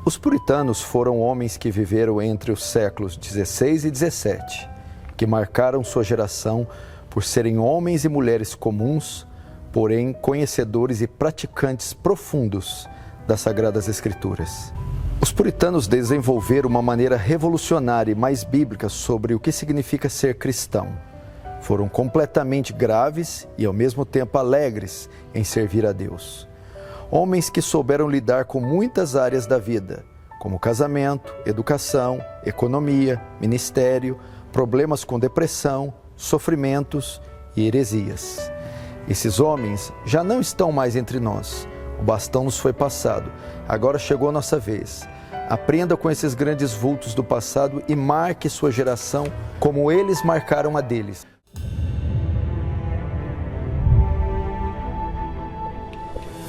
Os puritanos foram homens que viveram entre os séculos 16 e 17, que marcaram sua geração por serem homens e mulheres comuns, porém conhecedores e praticantes profundos das Sagradas Escrituras. Os puritanos desenvolveram uma maneira revolucionária e mais bíblica sobre o que significa ser cristão. Foram completamente graves e, ao mesmo tempo, alegres em servir a Deus. Homens que souberam lidar com muitas áreas da vida, como casamento, educação, economia, ministério, problemas com depressão, sofrimentos e heresias. Esses homens já não estão mais entre nós. O bastão nos foi passado. Agora chegou a nossa vez. Aprenda com esses grandes vultos do passado e marque sua geração como eles marcaram a deles.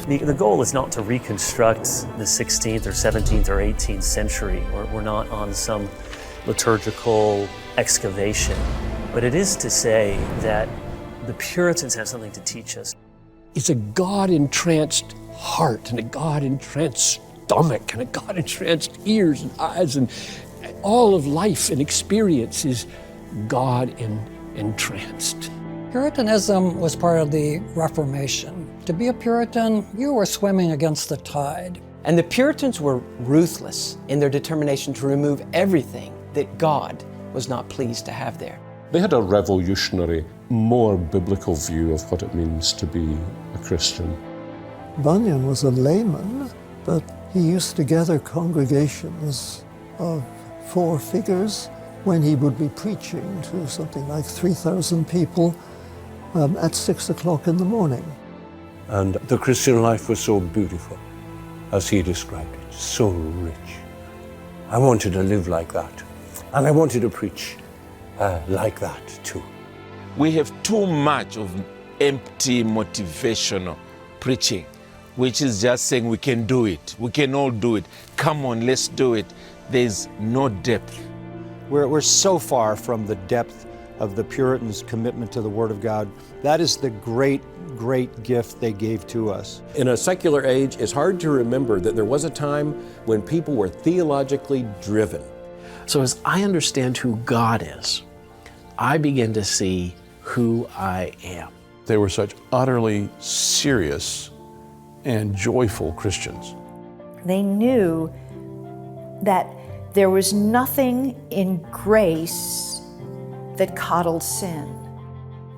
The goal is not to reconstruct the 16th or 17th or 18th century. We're not on some liturgical excavation. But it is to say that the Puritans have something to teach us. It's a God-entranced heart and a God-entranced stomach and a God-entranced ears and eyes, and all of life and experience is God-entranced. Puritanism was part of the Reformation. To be a Puritan, you were swimming against the tide. And the Puritans were ruthless in their determination to remove everything that God was not pleased to have there. They had a revolutionary, more biblical view of what it means to be a Christian. Bunyan was a layman, but he used to gather congregations of 4 figures when he would be preaching to something like 3,000 people at 6 o'clock in the morning. And the Christian life was so beautiful, as he described it, so rich. I wanted to live like that, and I wanted to preach like that too. We have too much of empty motivational preaching, which is just saying we can do it, we can all do it, come on, let's do it. There's no depth. We're so far from the depth of the Puritans' commitment to the Word of God. That is the great gift they gave to us. In a secular age, it's hard to remember that there was a time when people were theologically driven. So as I understand who God is, I begin to see who I am. They were such utterly serious and joyful Christians. They knew that there was nothing in grace that coddled sin.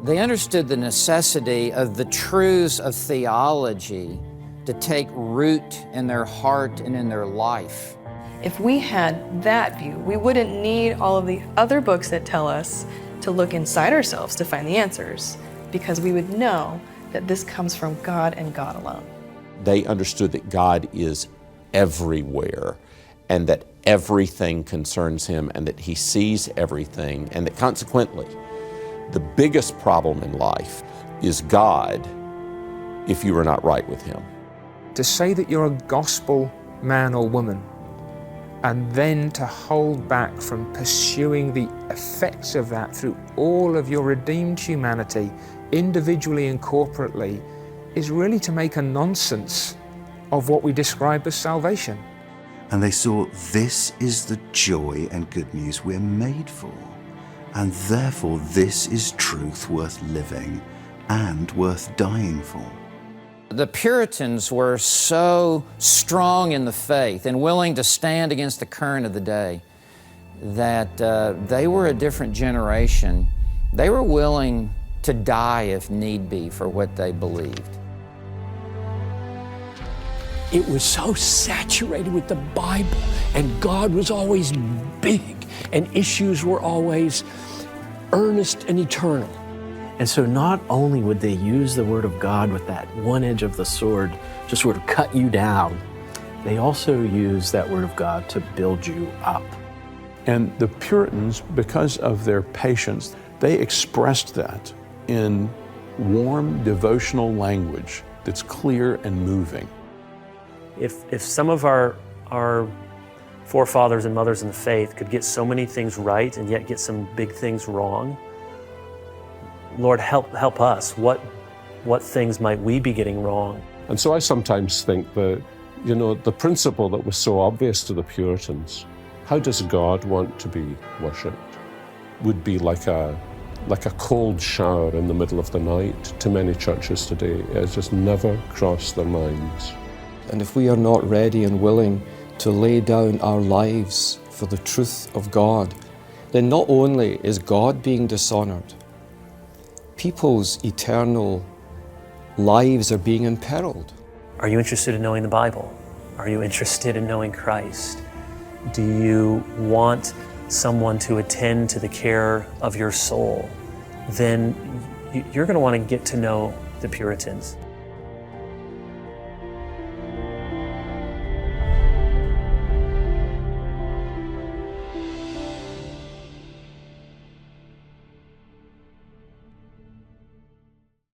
They understood the necessity of the truths of theology to take root in their heart and in their life. If we had that view, we wouldn't need all of the other books that tell us to look inside ourselves to find the answers, because we would know that this comes from God and God alone. They understood that God is everywhere and that everything concerns him and that he sees everything, and that consequently the biggest problem in life is God if you are not right with him. To say that you're a gospel man or woman and then to hold back from pursuing the effects of that through all of your redeemed humanity, individually and corporately, is really to make a nonsense of what we describe as salvation. And they saw this is the joy and good news we're made for, and therefore this is truth worth living and worth dying for. The Puritans were so strong in the faith and willing to stand against the current of the day that they were a different generation. They were willing to die if need be for what they believed. It was so saturated with the Bible, and God was always big, and issues were always earnest and eternal. And so not only would they use the Word of God with that one edge of the sword to sort of cut you down, they also use that Word of God to build you up. And the Puritans, because of their patience, they expressed that in warm devotional language that's clear and moving. If some of our forefathers and mothers in the faith could get so many things right and yet get some big things wrong, Lord, help us. What things might we be getting wrong? And so I sometimes think that, You know, the principle that was so obvious to the Puritans, how does God want to be worshipped, would be like a cold shower in the middle of the night to many churches today. It just never crossed their minds. And if we are not ready and willing to lay down our lives for the truth of God, then not only is God being dishonored, people's eternal lives are being imperiled. Are you interested in knowing the Bible? Are you interested in knowing Christ? Do you want someone to attend to the care of your soul? Then you're going to want to get to know the Puritans.